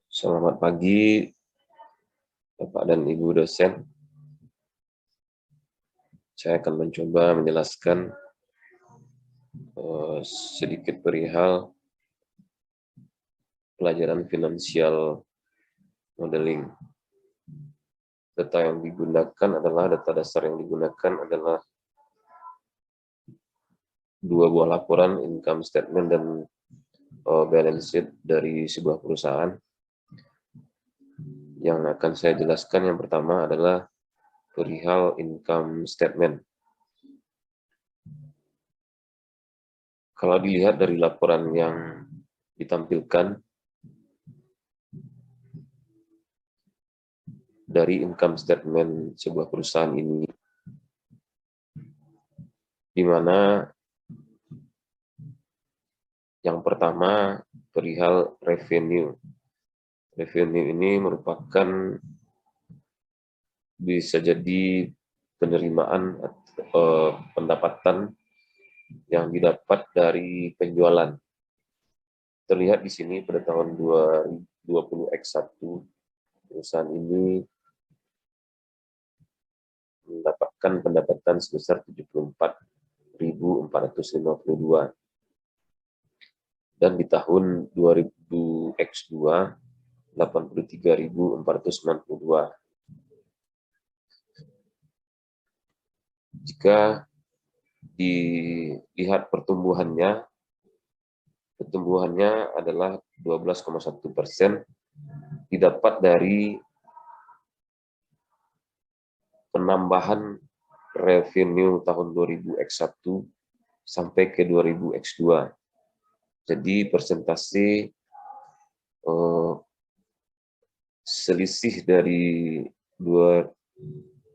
Selamat pagi, Bapak dan Ibu dosen. Saya akan mencoba menjelaskan sedikit perihal pelajaran financial modeling. Data yang digunakan adalah data dasar yang digunakan adalah dua buah laporan income statement dan balance sheet dari sebuah perusahaan. Yang akan saya jelaskan yang pertama adalah perihal income statement. Kalau dilihat dari laporan yang ditampilkan dari income statement sebuah perusahaan ini, di mana yang pertama perihal revenue. Revenue ini merupakan bisa jadi penerimaan atau pendapatan yang didapat dari penjualan. Terlihat di sini pada tahun 2020 X1 perusahaan ini mendapatkan pendapatan sebesar 74.452. Dan di tahun 2000 X2 83.492. Jika dilihat pertumbuhannya adalah 12,1%, didapat dari penambahan revenue tahun 2000 X1 sampai ke 2000 X2. Jadi persentase selisih dari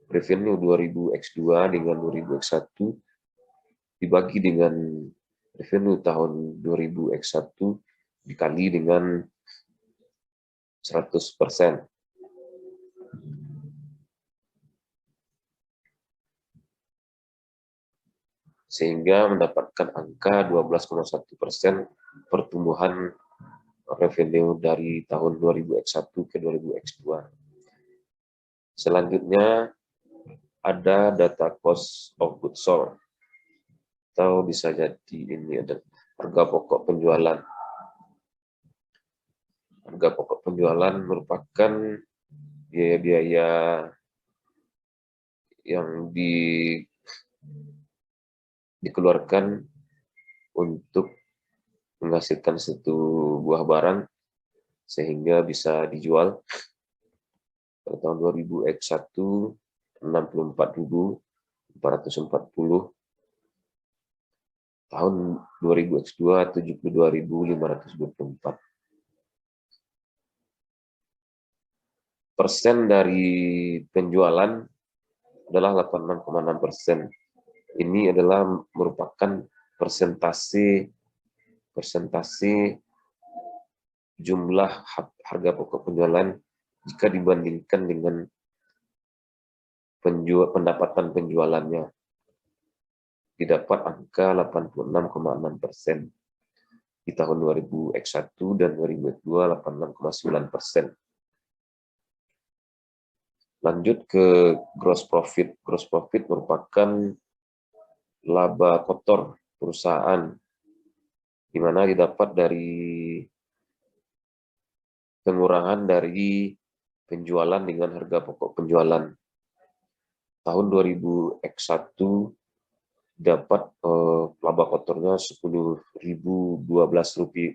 revenue 2000 X2 dengan 2000 X1 dibagi dengan revenue tahun 2000 X1 dikali dengan 100%. Sehingga mendapatkan angka 12,1% pertumbuhan revenue dari tahun 2000 X1 ke 2000 X2. Selanjutnya ada data cost of goods sold, atau bisa jadi ini ada harga pokok penjualan. Harga pokok penjualan merupakan biaya-biaya yang dikeluarkan untuk menghasilkan satu buah barang sehingga bisa dijual. Pada tahun 2000 X1 64.440, tahun 2000 X2 72.524. Persen dari penjualan adalah 86,6%. Ini adalah merupakan persentase jumlah harga pokok penjualan jika dibandingkan dengan pendapatan penjualannya. Didapat angka 86,6% di tahun 2000 X1 dan 2002 86,9%. Lanjut ke gross profit. Gross profit merupakan laba kotor perusahaan, di mana didapat dari pengurangan dari penjualan dengan harga pokok penjualan. Tahun 2000 X1 dapat laba kotornya 10.012 rupiah,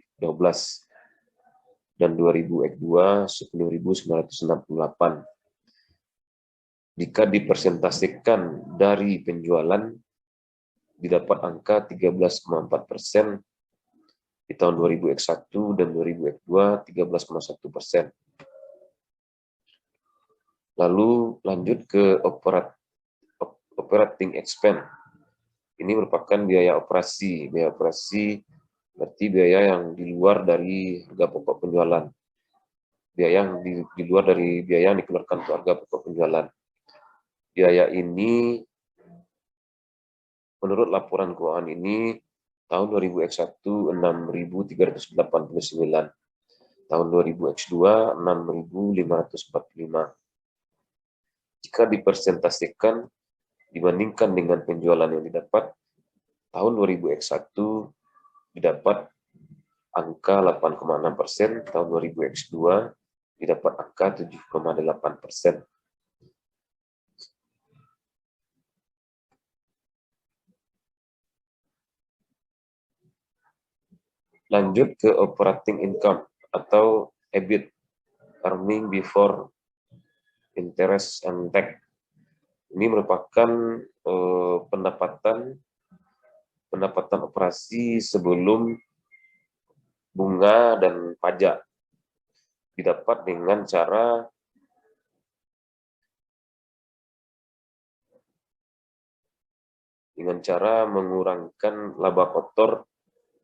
dan 2000 X2 10.968. Jika dipersentasikan dari penjualan, didapat angka 13,4% di tahun 2000 X1 dan 2000 X2 13,1%. Lalu lanjut ke operating expense. Ini merupakan biaya operasi. Biaya operasi berarti biaya yang di luar dari harga pokok penjualan. Biaya yang di luar dari biaya yang dikeluarkan untuk harga pokok penjualan. Biaya ini menurut laporan keuangan ini Tahun 2000X1 6.389. Tahun 2000X2 6.545. Jika dipersentasikan dibandingkan dengan penjualan yang didapat, tahun 2000X1 didapat angka 8,6%, tahun 2000X2 didapat angka 7,8%. Lanjut ke operating income atau EBIT, earning before interest and tax. Ini merupakan pendapatan operasi sebelum bunga dan pajak, didapat dengan cara mengurangkan laba kotor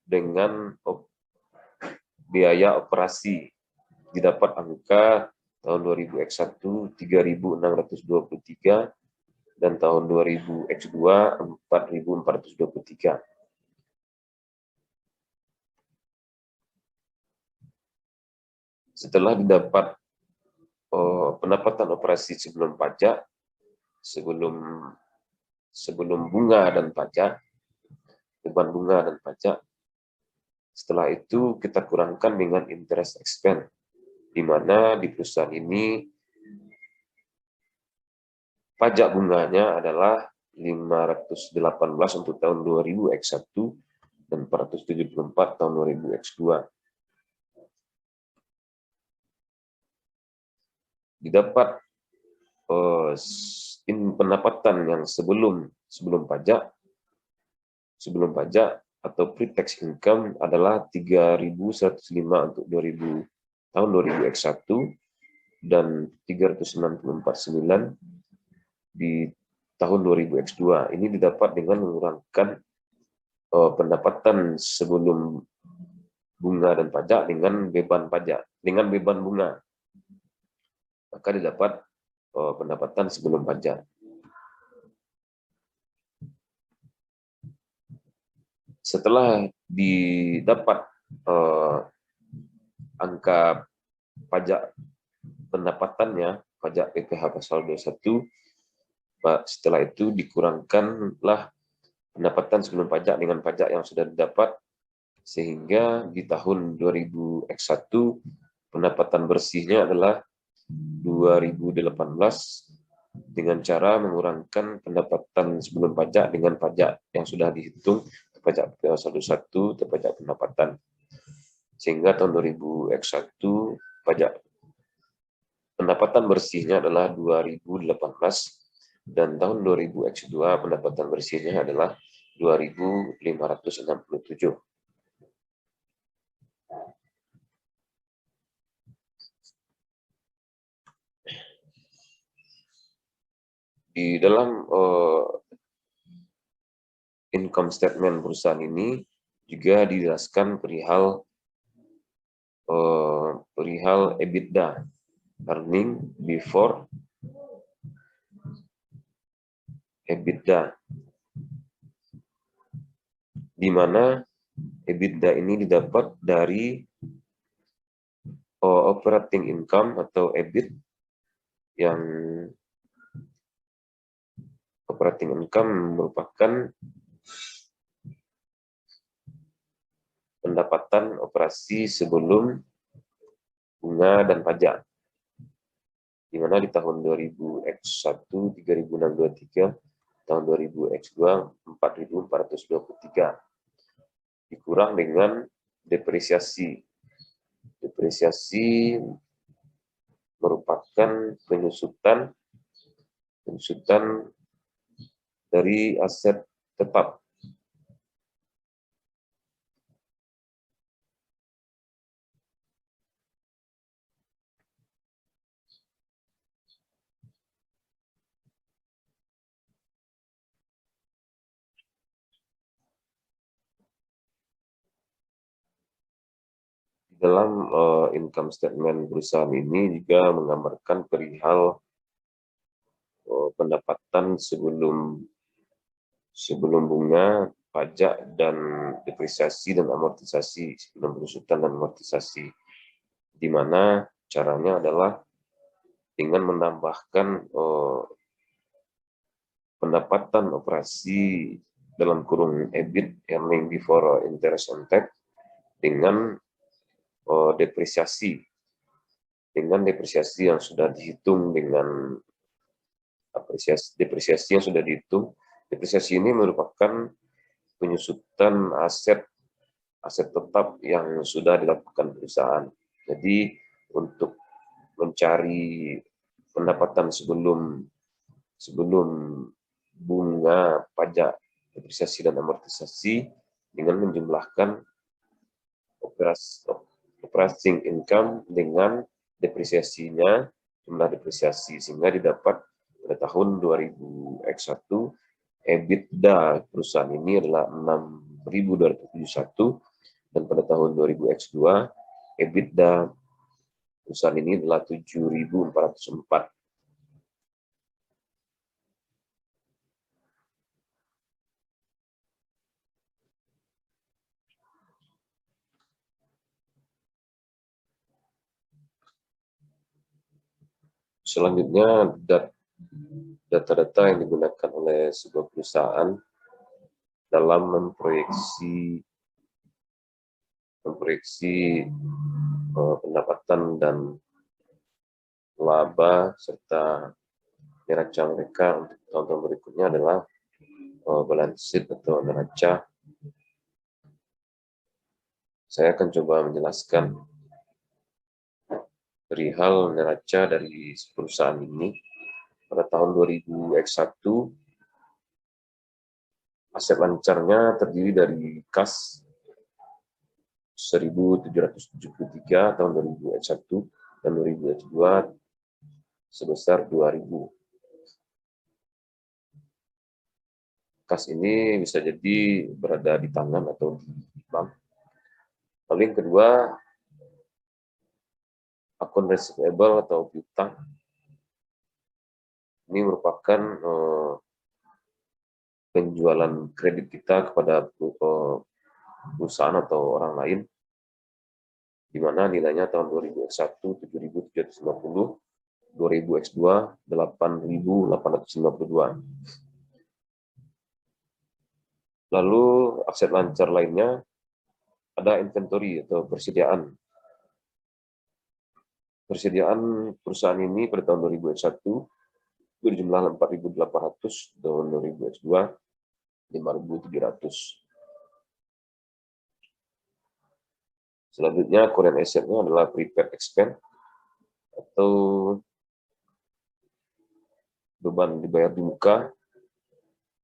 dengan biaya operasi. Didapat angka tahun 2000X1 3.623 dan tahun 2000X2 4.423. Setelah didapat pendapatan operasi sebelum pajak, sebelum bunga dan pajak, beban bunga dan pajak, setelah itu kita kurangkan dengan interest expense, di mana di perusahaan ini pajak bunganya adalah 518 untuk tahun 2000X1 dan 474 tahun 2000X2. Didapat pendapatan yang sebelum pajak atau pre-tax income adalah 3.105 untuk tahun 2000X1 dan 364,9 di tahun 2000X2. Ini didapat dengan mengurangkan pendapatan sebelum bunga dan pajak dengan beban bunga. Maka didapat pendapatan sebelum pajak. Setelah didapat angka pajak pendapatannya, pajak PPh pasal 21, setelah itu dikurangkanlah pendapatan sebelum pajak dengan pajak yang sudah didapat, sehingga di tahun 2000X1 pendapatan bersihnya adalah 2018 dengan cara mengurangkan pendapatan sebelum pajak dengan pajak yang sudah dihitung, pajak PPh 11, pajak pendapatan. Sehingga tahun 2000X1 pendapatan bersihnya adalah 2018 dan tahun 2000X2 pendapatan bersihnya adalah 2.567. Di dalam income statement perusahaan ini juga dijelaskan perihal EBITDA, earning before EBITDA, di mana EBITDA ini didapat dari operating income atau EBIT, yang operating income merupakan pendapatan operasi sebelum bunga dan pajak, di mana di tahun 2000X1 3.623, tahun 2000X2 4.423, dikurang dengan depresiasi. Depresiasi merupakan penyusutan dari aset tetap. Dalam income statement perusahaan ini juga menggambarkan perihal pendapatan sebelum bunga, pajak dan depresiasi dan amortisasi, dan pengusutan dan amortisasi, di mana caranya adalah dengan menambahkan pendapatan operasi dalam kurung EBIT, earning before interest on tax, dengan depresiasi yang sudah dihitung dengan depresiasi yang sudah dihitung. Depresiasi ini merupakan penyusutan aset tetap yang sudah dilakukan perusahaan. Jadi untuk mencari pendapatan sebelum bunga pajak, depresiasi dan amortisasi, dengan menjumlahkan operating income dengan depresiasinya, jumlah depresiasi, sehingga didapat pada tahun 2001 EBITDA perusahaan ini adalah 6.271, dan pada tahun 2002 EBITDA perusahaan ini adalah 7.404. Selanjutnya, data-data yang digunakan oleh sebuah perusahaan dalam memproyeksi pendapatan dan laba serta neraca mereka untuk tahun-tahun berikutnya adalah balance sheet atau neraca. Saya akan coba menjelaskan perihal neraca dari perusahaan ini. Pada tahun 2001, aset lancarnya terdiri dari kas 1.773 tahun 2001 dan 2002 sebesar 2.000. Kas ini bisa jadi berada di tangan atau di bank. Lalu yang kedua, akun receivable atau piutang. Ini merupakan penjualan kredit kita kepada perusahaan atau orang lain, di mana nilainya tahun 2001 7.750, 2000X2 8.852. Lalu aset lancar lainnya ada inventory atau persediaan. Persediaan perusahaan ini pada tahun 2001 berjumlah 4.800, tahun 2002 5.300. Selanjutnya, current asset-nya adalah prepaid expense atau beban dibayar di muka.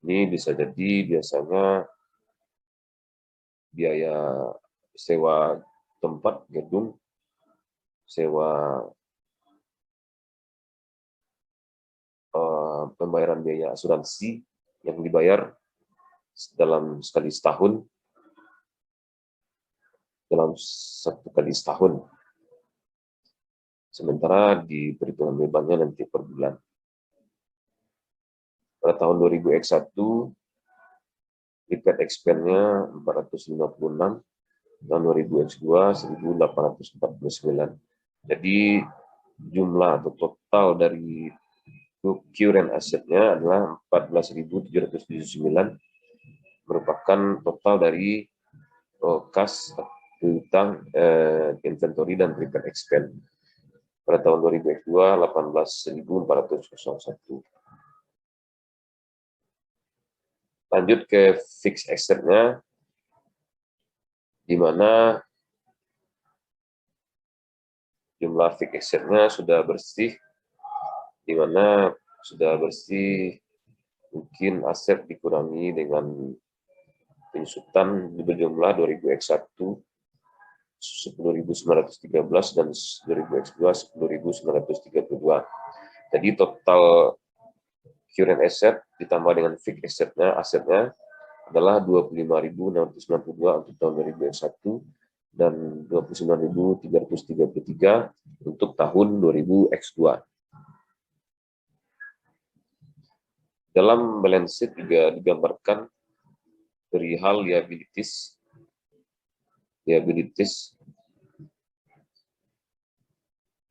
Ini bisa jadi biasanya biaya sewa tempat, gedung, sewa pembayaran biaya asuransi yang dibayar dalam satu kali setahun. Sementara di perhitungan bebannya nanti per bulan. Pada tahun 2001, prepaid expense-nya 456, tahun 2002 1.849. Jadi jumlah atau total dari current asset-nya adalah 14.779, merupakan total dari kas, piutang, inventory, dan prepaid expense. Pada tahun 2002 18.401. Lanjut ke fixed asset-nya, di mana jumlah fixed asset-nya sudah bersih, di mana sudah bersih mungkin aset dikurangi dengan penyusutan berjumlah 2001 10.913 dan 2002 10.932. Jadi total current asset ditambah dengan fixed asetnya adalah 25.692 untuk tahun 2001 dan 29.333 untuk tahun 2000X2. Dalam balance sheet juga digambarkan perihal liabilities.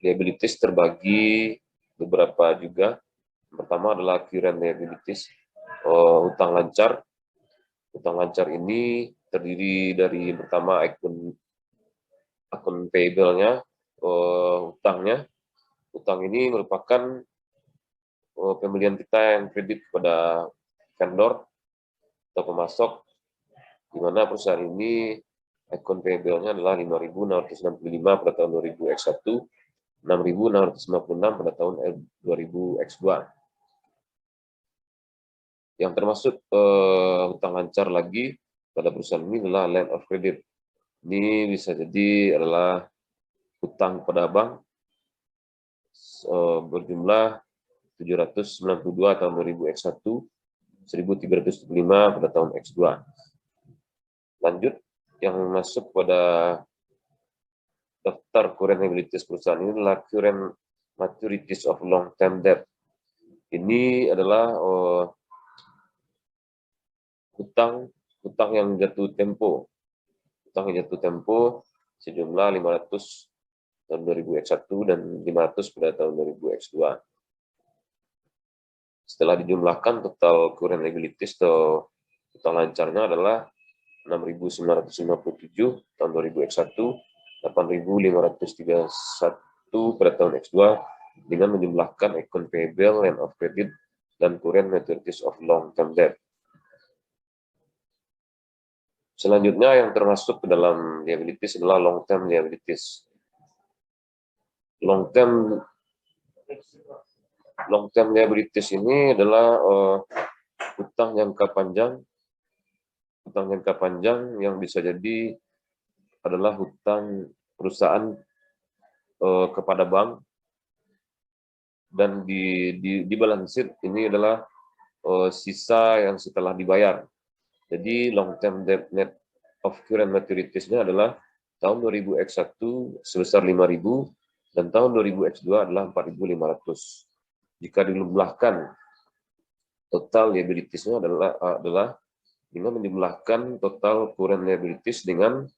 Liabilities terbagi beberapa juga. Pertama adalah current liabilities, hutang lancar. Hutang lancar ini terdiri dari pertama akun payable-nya, hutangnya. Hutang ini merupakan pembelian kita yang kredit kepada vendor atau pemasok, di mana perusahaan ini akun payable-nya adalah 5.665 pada tahun 2000X1, 6.656 pada tahun 2000X2. Yang termasuk hutang lancar lagi pada perusahaan ini adalah line of credit. Ini bisa jadi adalah hutang pada bank berjumlah 792 tahun 2000X1, 1.375 pada tahun X2. Lanjut, yang masuk pada daftar current liabilities perusahaan ini adalah current maturities of long-term debt. Ini adalah hutang yang jatuh tempo. Hutang yang jatuh tempo sejumlah 500 tahun 2000X1 dan 500 pada tahun 2000X2. Setelah dijumlahkan, total current liabilities atau hutang lancarnya adalah 6.957 tahun 2000X1, 8.531 pada tahun X2, dengan menjumlahkan akun payable, line of credit, dan current maturities of long-term debt. Selanjutnya yang termasuk ke dalam liabilities adalah long-term liabilities. Long-term liabilities ini adalah hutang jangka panjang yang bisa jadi adalah hutang perusahaan kepada bank, dan di balance sheet ini adalah sisa yang setelah dibayar. Jadi long term debt net of current maturities-nya adalah tahun 2000X1 sebesar 5.000 dan tahun 2000X2 adalah 4.500. Jika dijumlahkan, total liabilities-nya adalah dengan menjumlahkan total current liabilities dengan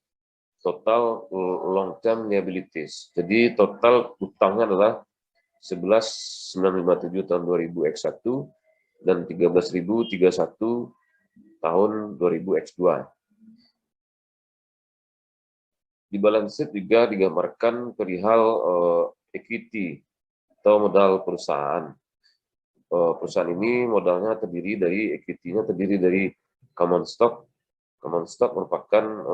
total long term liabilities. Jadi total utangnya adalah 11.957 tahun 2000X1 dan 13.031 tahun 2000X2. Di balance sheet juga digambarkan perihal equity atau modal perusahaan. Perusahaan ini modalnya terdiri dari equity-nya terdiri dari common stock. Common stock merupakan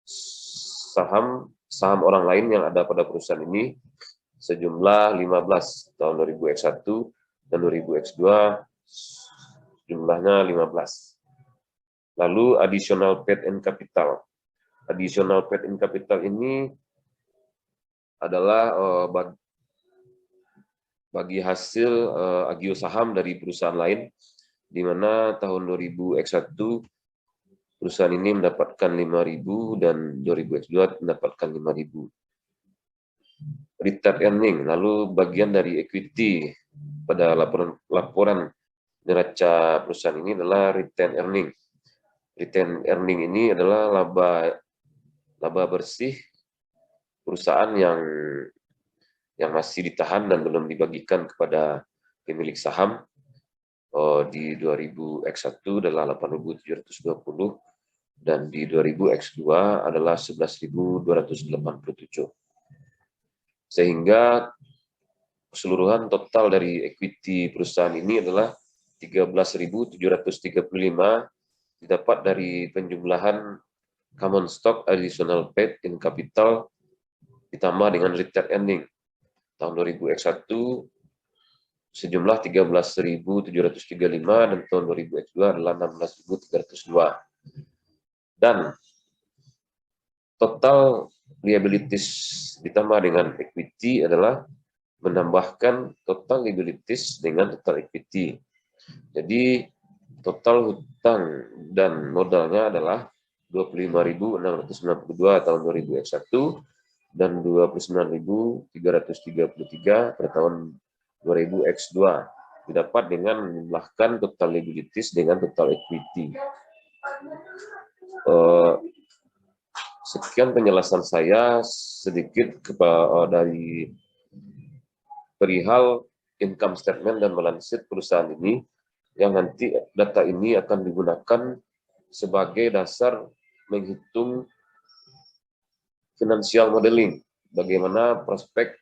saham orang lain yang ada pada perusahaan ini sejumlah 15 tahun 2000X1 dan 2000X2 jumlahnya 15. Lalu additional paid in capital. Additional paid in capital ini adalah bagi hasil agio saham dari perusahaan lain, di mana tahun 2000X1 perusahaan ini mendapatkan 5.000 dan 2000X2 mendapatkan 5.000. Retained earning, lalu bagian dari equity pada laporan neraca perusahaan ini adalah retained earning. Retained earning ini adalah laba bersih perusahaan yang masih ditahan dan belum dibagikan kepada pemilik saham. Di 2000X1 adalah 8.720 dan di 2000X2 adalah 11.287. Sehingga keseluruhan total dari equity perusahaan ini adalah 13.735 didapat dari penjumlahan common stock additional paid in capital ditambah dengan retained earning. Tahun 2000X1 sejumlah 13.735 dan tahun 2000X2 adalah 16.302. Dan total liabilities ditambah dengan equity adalah menambahkan total liabilities dengan total equity. Jadi total hutang dan modalnya adalah 25.692 tahun 2000X1 dan 29.333 pada tahun 2000X2. didapat dengan menjumlahkan total liabilities dengan total equity. Sekian penjelasan saya sedikit dari perihal income statement dan balance sheet perusahaan ini, yang nanti data ini akan digunakan sebagai dasar menghitung financial modeling, bagaimana prospek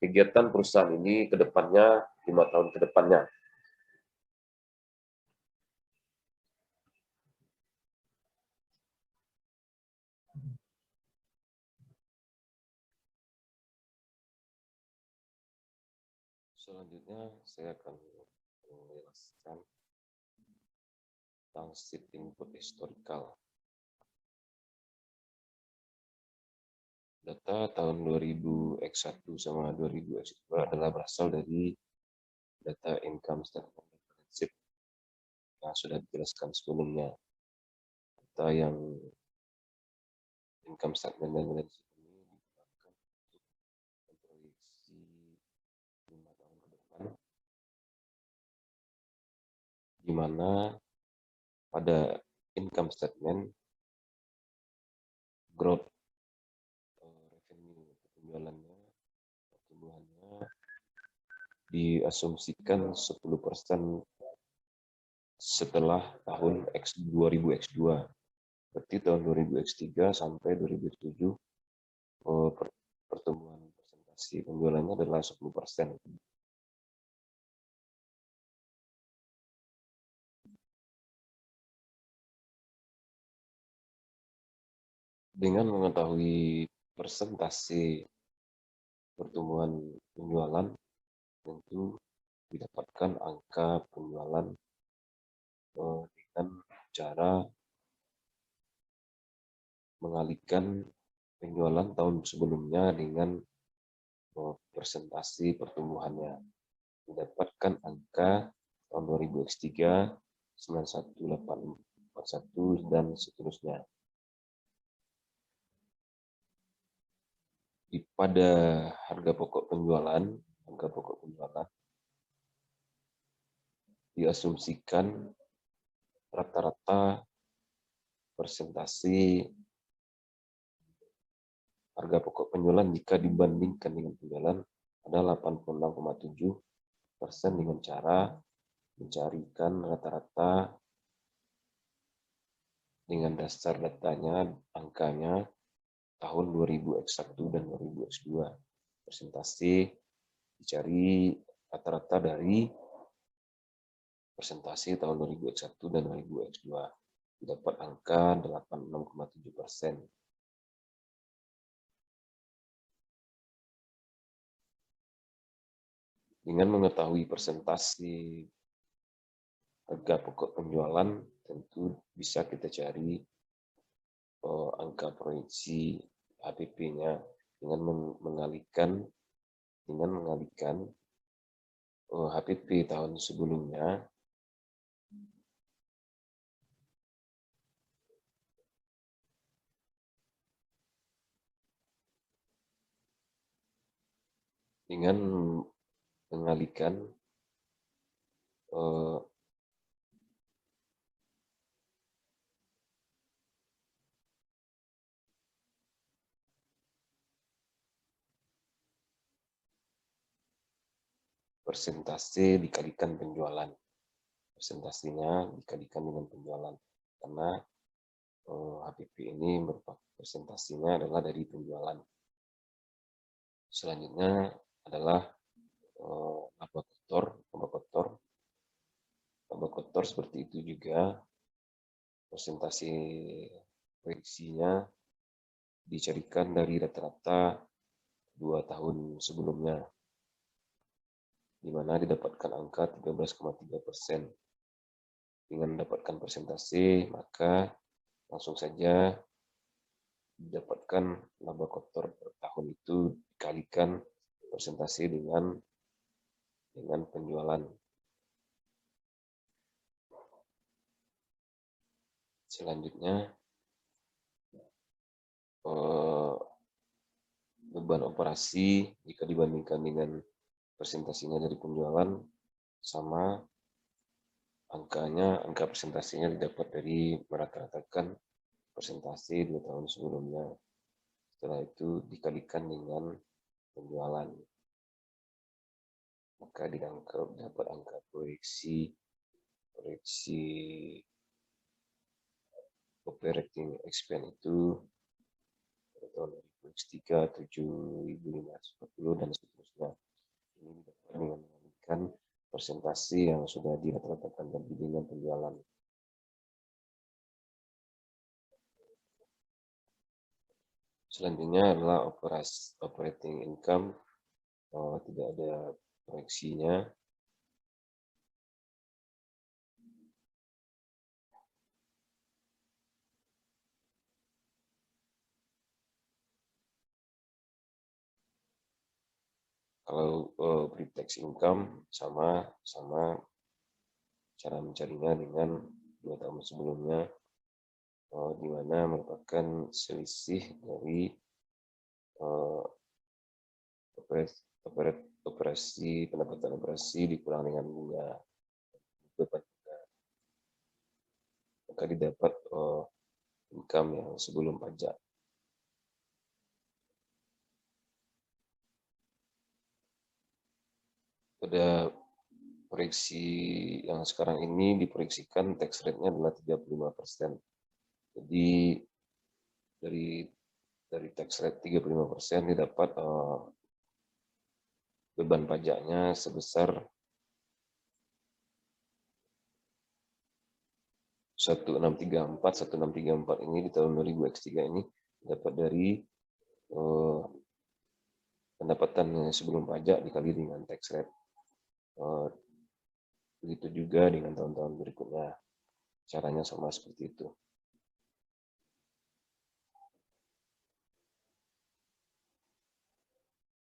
kegiatan perusahaan ini ke depannya, 5 tahun ke depannya. Selanjutnya saya akan menjelaskan tentang sheet input historical. Data tahun 2000X1 sama 2000X2 adalah berasal dari data income statement dan balance sheet yang sudah dijelaskan sebelumnya. Data yang income statement dan balance sheet ini digunakan untuk memproyeksi 5 tahun ke depan, di mana pada income statement growth revenue penjualannya, pertumbuhannya diasumsikan 10% setelah tahun 2000X2. Berarti tahun 2000X3 sampai 2007 pertumbuhan presentasi penjualannya adalah 10%. Dengan mengetahui persentase pertumbuhan penjualan, tentu didapatkan angka penjualan dengan cara mengalihkan penjualan tahun sebelumnya dengan persentase pertumbuhannya. Didapatkan angka tahun 2000X3 91,841 dan seterusnya. Pada harga pokok penjualan diasumsikan rata-rata persentase harga pokok penjualan jika dibandingkan dengan penjualan adalah 86,7% dengan cara mencarikan rata-rata dengan dasar datanya, angkanya tahun 2000X1 dan 2000X2. Persentase dicari rata-rata dari persentase tahun 2000X1 dan 2000X2. Didapat angka 86,7%. Dengan mengetahui persentase harga pokok penjualan, tentu bisa kita cari angka proyeksi HPP-nya dengan mengalihkan HPP tahun sebelumnya dengan mengalihkan persentase dikalikan penjualan. Persentasenya dikalikan dengan penjualan. Karena HPP ini merupakan presentasinya adalah dari penjualan. Selanjutnya adalah laba kotor seperti itu juga. Presentasi proyeksinya dicarikan dari rata-rata 2 tahun sebelumnya, di mana didapatkan angka 13,3%. Dengan mendapatkan persentase, maka langsung saja didapatkan laba kotor per tahun itu dikalikan persentase dengan penjualan. Selanjutnya beban operasi jika dibandingkan dengan presentasinya dari penjualan sama angka presentasinya didapat dari merata-ratakan presentasi 2 tahun sebelumnya. Setelah itu dikalikan dengan penjualan. Maka dapat angka proyeksi operating expense itu pada tahun 2023 7.540 dan seterusnya. Ini dapat dengan membandingkan presentasi yang sudah dirata-ratakan tadi dengan penjualan. Selanjutnya adalah operating income, tidak ada proyeksinya. Kalau pre-tax income sama cara mencarinya dengan 2 tahun sebelumnya, di mana merupakan selisih dari pendapatan operasi dikurang dengan bunga. Maka didapat income yang sebelum pajak. Pada proyeksi yang sekarang ini diproyeksikan tax rate-nya adalah 35%. Jadi dari tax rate 35% didapat beban pajaknya sebesar 1634 ini di tahun 2023 ini dapat dari pendapatan sebelum pajak dikali dengan tax rate. Begitu juga dengan tahun-tahun berikutnya. Caranya sama seperti itu.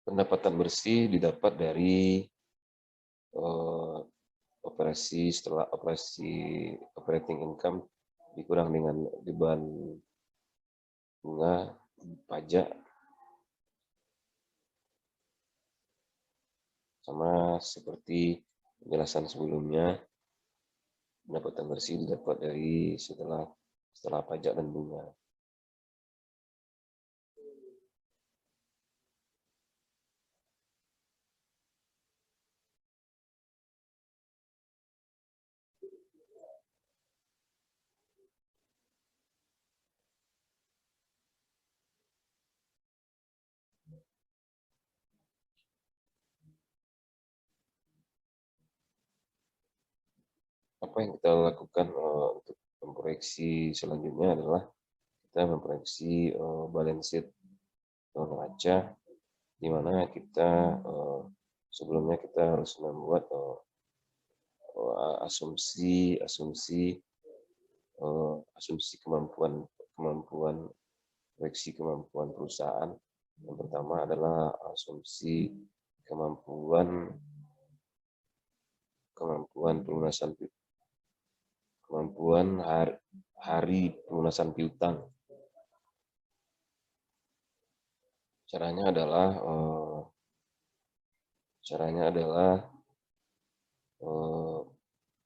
Pendapatan bersih didapat dari operasi setelah operating income dikurang dengan beban bunga pajak, sama seperti penjelasan sebelumnya. Pendapatan bersih didapat dari setelah pajak dan bunga. Apa yang kita lakukan untuk memproyeksi selanjutnya adalah kita memproyeksi balance sheet neraca, di mana kita sebelumnya kita harus membuat asumsi kemampuan proyeksi kemampuan perusahaan. Yang pertama adalah asumsi kemampuan hari pelunasan piutang. Caranya adalah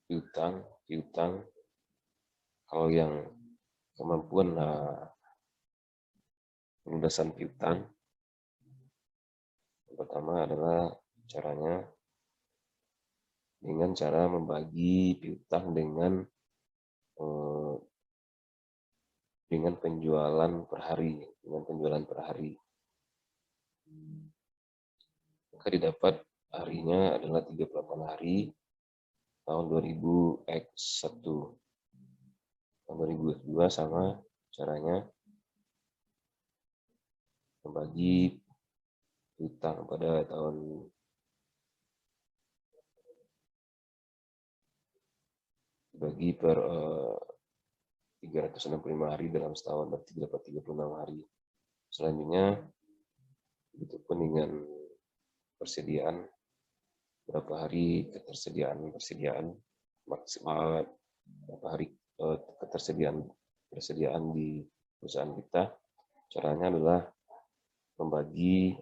piutang kalau yang kemampuan pelunasan piutang, yang pertama adalah caranya dengan cara membagi piutang dengan penjualan per hari, maka didapat harinya adalah 38 hari tahun 2000X1. Tahun 2002 sama caranya membagi piutang pada tahun dibagi per 365 hari dalam setahun, berarti dapat 36 hari. Selanjutnya, begitupun dengan persediaan, berapa hari ketersediaan maksimal, berapa hari ketersediaan di perusahaan kita. Caranya adalah membagi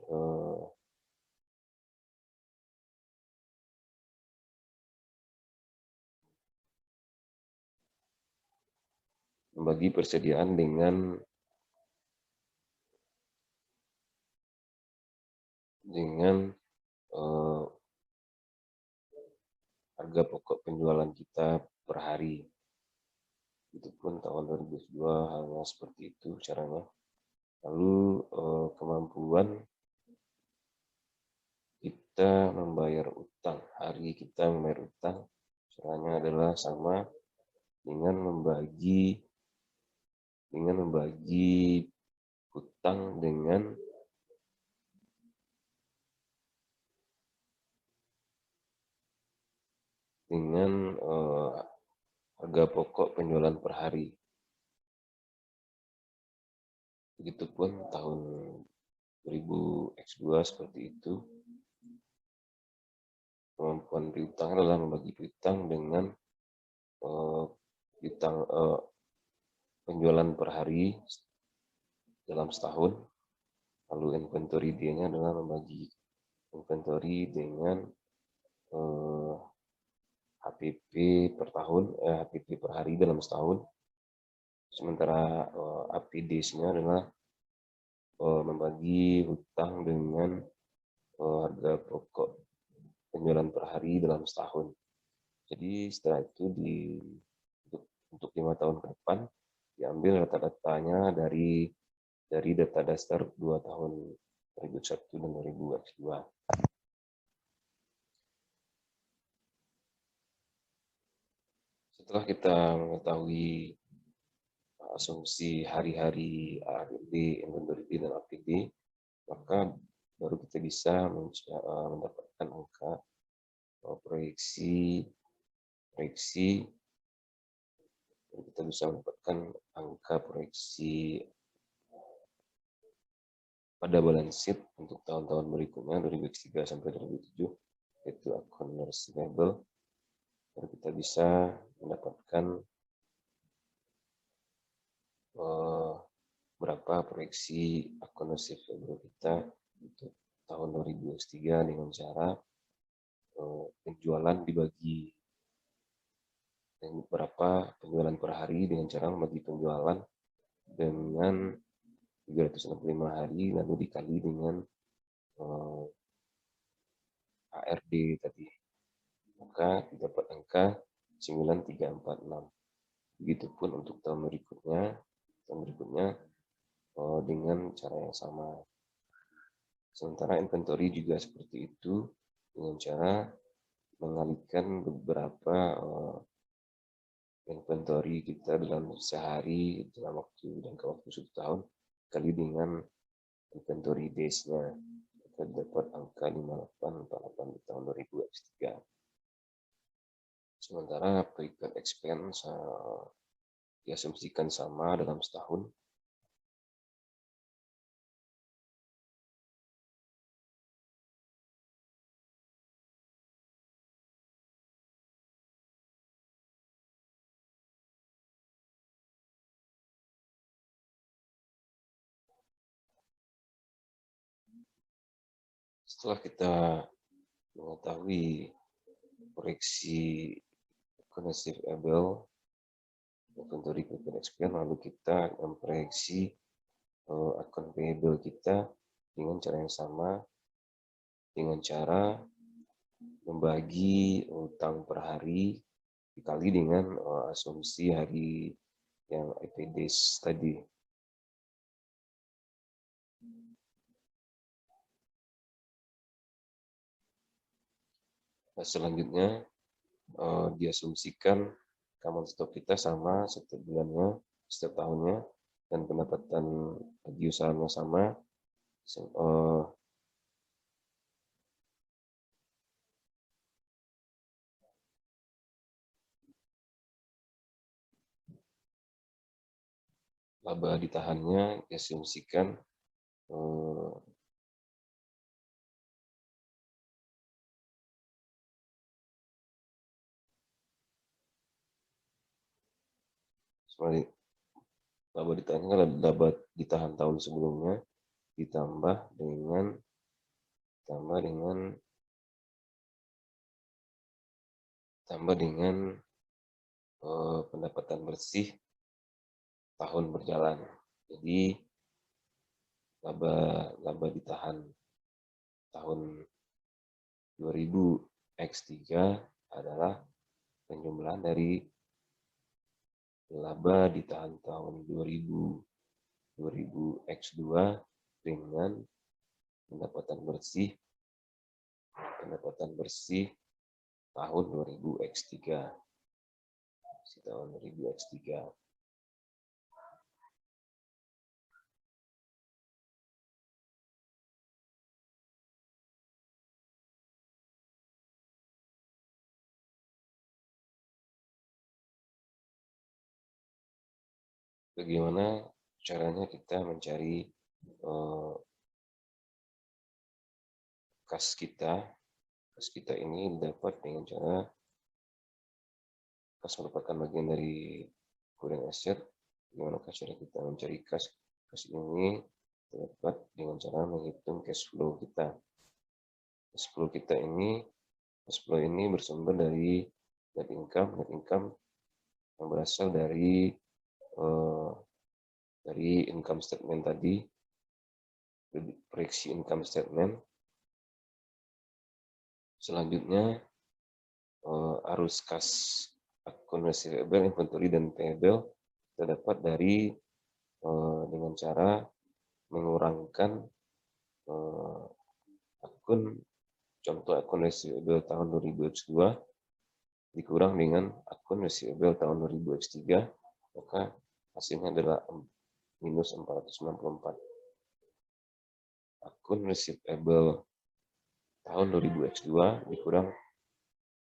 persediaan dengan harga pokok penjualan kita per hari. Itu pun tahun 2002 hanya seperti itu caranya. Lalu kemampuan kita membayar utang, hari kita membayar utang, caranya adalah sama dengan membagi utang dengan harga pokok penjualan per hari. Begitupun tahun 2000X2 seperti itu. Kemampuan piutang adalah membagi piutang dengan penjualan per hari dalam setahun. Lalu inventory D-nya adalah membagi inventory dengan HPP per tahun, HPP per hari dalam setahun. Sementara APD-nya adalah membagi hutang dengan harga pokok penjualan per hari dalam setahun. Jadi setelah itu untuk 5 tahun ke depan diambil data-datanya dari data dasar 2 tahun 2001 dan 2002. Setelah kita mengetahui asumsi hari-hari APD, inventory dan APD, maka baru kita bisa mendapatkan angka proyeksi, kita bisa mendapatkan angka proyeksi pada balance sheet untuk tahun-tahun berikutnya 2003 sampai 2007, yaitu account receivable. Baru kita bisa mendapatkan berapa proyeksi account receivable kita untuk tahun 2003 dengan cara penjualan dibagi berapa penjualan per hari dengan cara membagi penjualan dengan 365 hari lalu dikali dengan ARD tadi, maka dapat angka 9346. Begitupun untuk tahun berikutnya dengan cara yang sama. Sementara inventory juga seperti itu dengan cara mengalihkan beberapa inventory kita dalam sehari dalam waktu jangka waktu 1 tahun kali dengan inventory days-nya, kita dapat angka 5848 di tahun 2003. Sementara prepaid expense diasumsikan sama dalam setahun. Setelah kita mengetahui proyeksi account receivable, inventory, prepaid expense, lalu kita memproyeksi account payable kita dengan cara yang sama, dengan cara membagi utang per hari dikali dengan asumsi hari yang EPD tadi. Nah, selanjutnya diasumsikan common stock kita sama setiap bulannya, setiap tahunnya, dan pendapatan bagi usahanya sama. Laba ditahannya diasumsikan laba ditahannya adalah laba ditahan tahun sebelumnya ditambah dengan pendapatan bersih tahun berjalan. Jadi laba ditahan tahun 2000 X3 adalah penjumlahan dari laba ditahan tahun 2000 X2 dengan pendapatan bersih tahun 2000 X3. Tahun 2000 X3. Bagaimana caranya kita mencari kas kita? Kas kita ini dapat dengan cara kas merupakan bagian dari current asset. Bagaimana cara kita mencari kas? Kas ini dapat dengan cara menghitung cash flow kita. Cash flow ini bersumber dari net income yang berasal dari income statement tadi, proyeksi income statement. Selanjutnya arus kas akun receivable, inventory, dan payable terdapat dari dengan cara mengurangkan contoh akun receivable tahun 2000 X2 dikurang dengan akun receivable tahun 2000 X3, maka hasilnya adalah minus 494. Akun receivable tahun 2000 X2 dikurang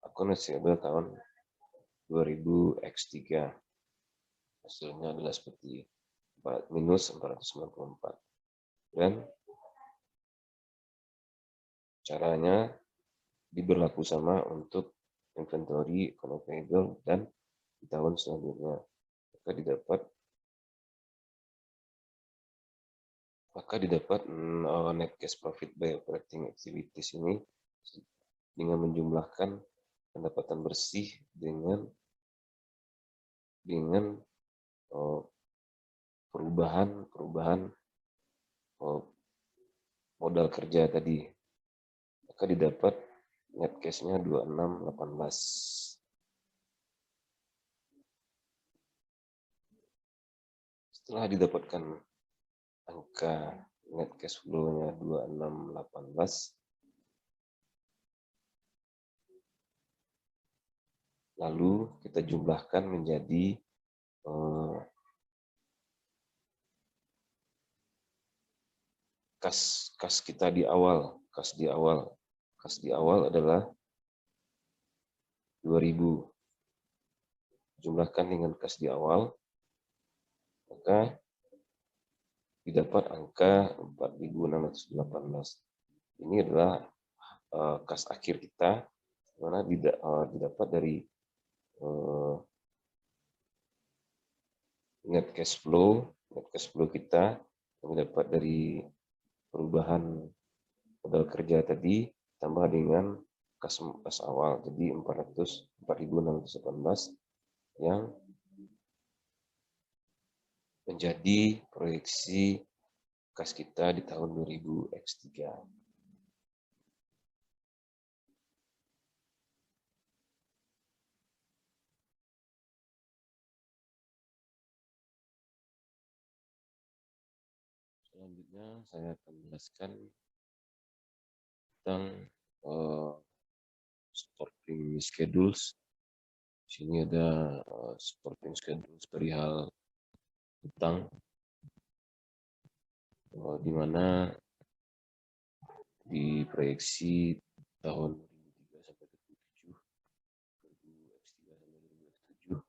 akun receivable tahun 2000 X3. Hasilnya adalah seperti minus 494. Dan caranya diberlaku sama untuk inventory, account payable, dan di tahun selanjutnya. Maka didapat net cash profit by operating activities ini dengan menjumlahkan pendapatan bersih dengan perubahan modal kerja tadi. Maka didapat net cash-nya 2618. Setelah didapatkan angka net cash flow-nya 2618, lalu kita jumlahkan menjadi kas kita di awal. Kas di awal adalah 2000. Jumlahkan dengan kas di awal, maka didapat angka 4618. Ini adalah kas akhir kita, mana didapat dari net cash flow kita yang didapat dari perubahan modal kerja tadi tambah dengan kas awal, jadi 4618 yang menjadi proyeksi kas kita di tahun 2000 X3. Selanjutnya saya akan menjelaskan tentang supporting schedules. Di sini ada supporting schedules perihal utang, di mana di proyeksi tahun 2003 sampai 2007, 2000 X3 sampai 2007,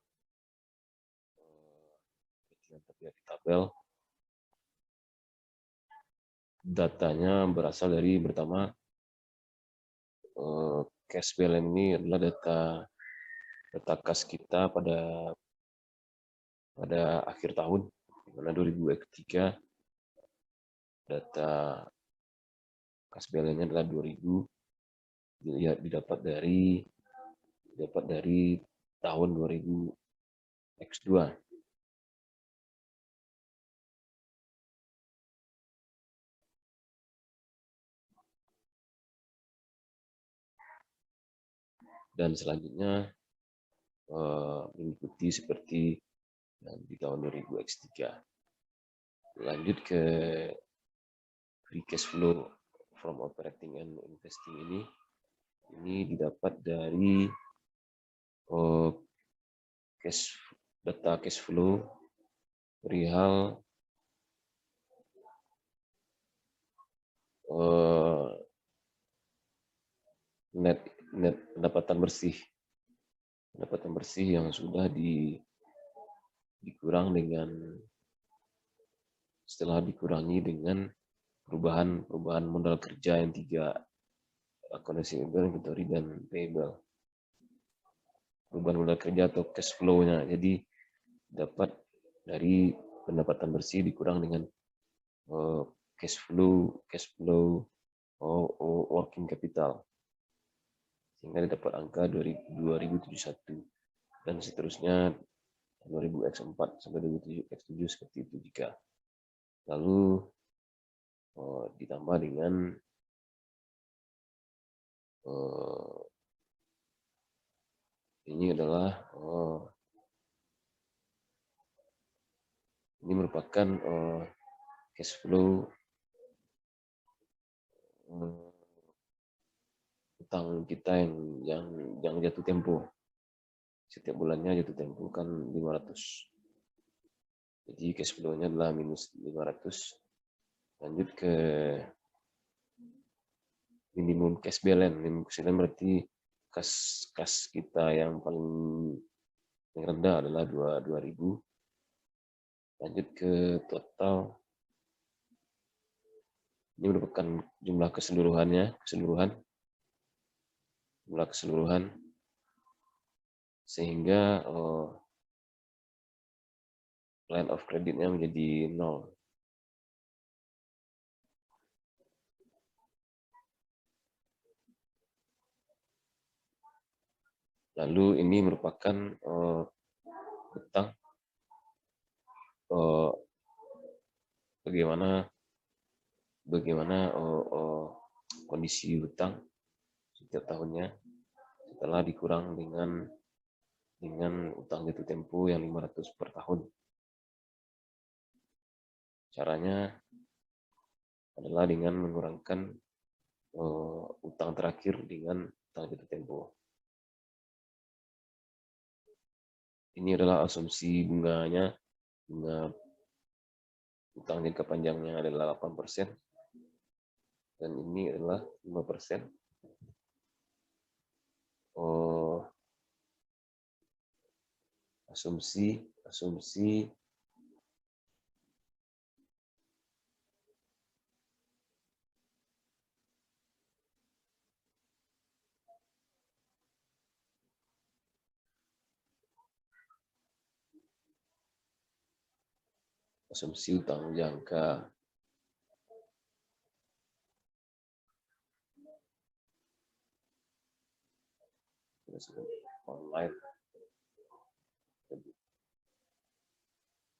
yang terlihat di tabel. Datanya berasal dari pertama cash balance ini adalah data kas kita pada akhir tahun, di mana 2003 data kas BLN-nya adalah 2000, ya, didapat dari tahun 2000 X2. Dan selanjutnya mengikuti seperti di tahun 2000 X3. Lanjut ke free cash flow from operating and investing ini didapat dari data cash flow perihal net pendapatan bersih yang sudah dikurang dengan setelah dikurangi dengan perubahan modal kerja yang 3, receivable, inventory, dan payable. Perubahan modal kerja atau cash flow-nya. Jadi dapat dari pendapatan bersih dikurang dengan cash flow working capital, sehingga didapat angka 2071 dan seterusnya 2000 X4 sampai 2007 X7 seperti itu jika. Lalu ditambah dengan ini adalah ini merupakan cash flow utang kita yang jatuh tempo. Setiap bulannya jatuh tempo kan 500. Jadi cash flow-nya adalah minus 500. Lanjut ke minimum cash balance. Minimum cash balance berarti kas kita yang paling rendah adalah 2000. Lanjut ke total. Ini merupakan jumlah keseluruhan. Sehingga line of credit-nya menjadi 0. Lalu ini merupakan hutang, bagaimana kondisi hutang setiap tahunnya setelah dikurang dengan utang jatuh tempo yang 500 per tahun. Caranya adalah dengan mengurangkan utang terakhir dengan utang jatuh tempo. Ini adalah asumsi bunganya. Bunga utang jangka panjangnya adalah 8%. Dan ini adalah 5%. Asumsi utang jangka online.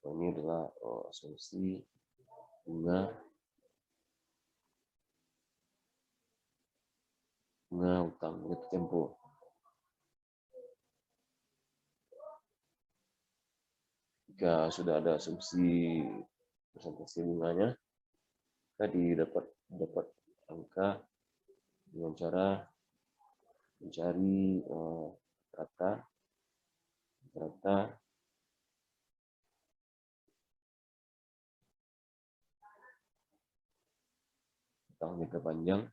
Ini adalah asumsi bunga utang jatuh tempo. Jika sudah ada asumsi persentase bunganya, maka dapat angka dengan cara mencari rata hutang jangka panjang,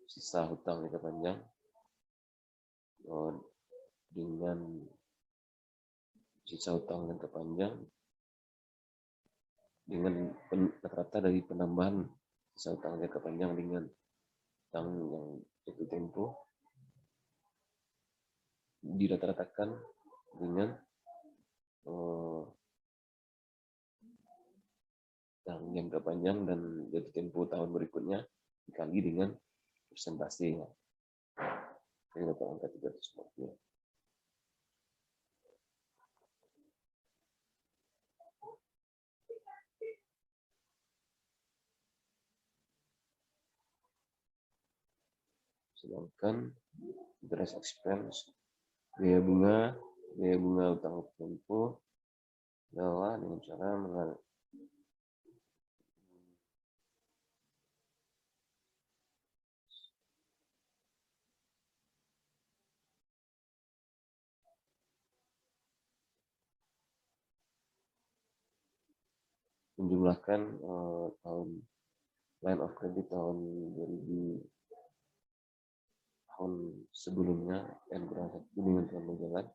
sisa hutang jangka panjang dengan sisa hutang jangka panjang dengan rata dari penambahan sisa hutang jangka panjang dengan hutang yang jatuh tempo dirata-ratakan dengan jangka panjang dan jatuh tempo tahun berikutnya dikali dengan persentase. Ini dapat angka 340. Sedangkan interest expense, biaya bunga utang tempo adalah dengan cara menjumlahkan tahun line of credit tahun 2000 tahun sebelumnya yang berangkat dengan tahun berjalan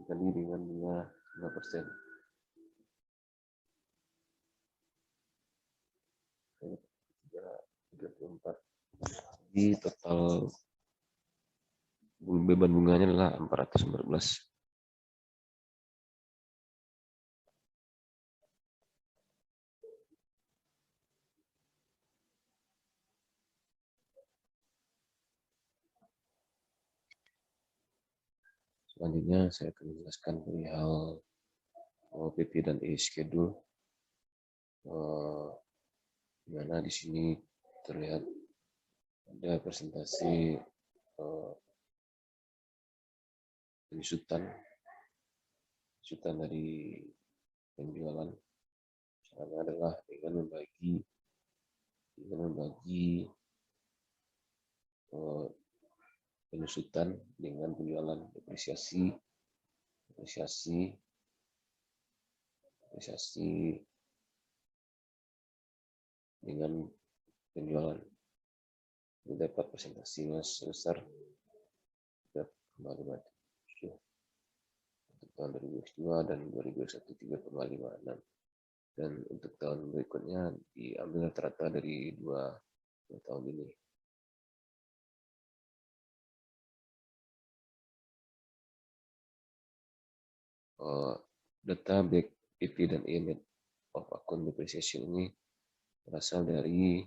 dikali dengan bunga 5%. Di total beban bunganya adalah 414. Selanjutnya saya akan menjelaskan perihal PP dan E schedule. Di mana di sini terlihat ada presentasi penyusutan dari penjualan. Caranya adalah dengan membagi penyusutan dengan penjualan, depresiasi dengan penjualan. Ini dapat presentasinya sebesar 3,57 untuk tahun 2022 dan 2021 3,56, dan untuk tahun berikutnya diambil rata-rata dari dua tahun ini. Data baik PP dan E net of account depreciation ini berasal dari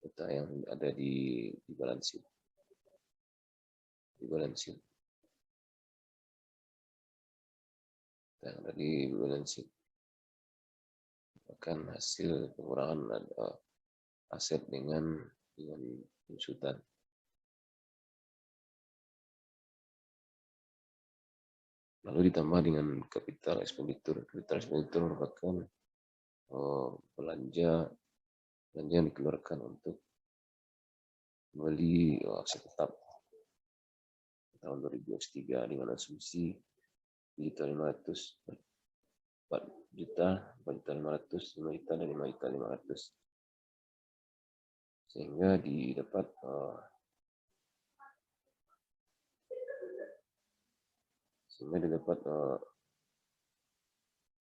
data yang ada di balance sheet. Yang ada di balance sheet. Bahkan hasil pengurangan aset dengan penyusutan. Lalu ditambah dengan capital expenditure. Capital expenditure merupakan belanja yang dikeluarkan untuk membeli aset tetap tahun 2023 dengan asumsi 4 juta, 4.500, 5 juta, dan 5.500. Sehingga didapat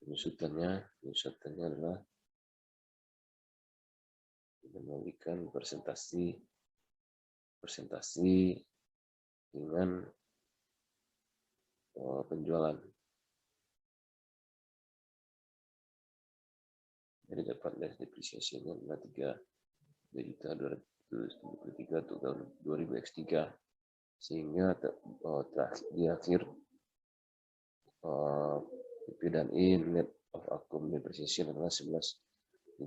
penyusutannya adalah memberikan presentasi dengan penjualan. Jadi dapat less depreciation-nya adalah 3.273 untuk tahun 2023, sehingga di akhir PP dan E net of account depreciation adalah 11.199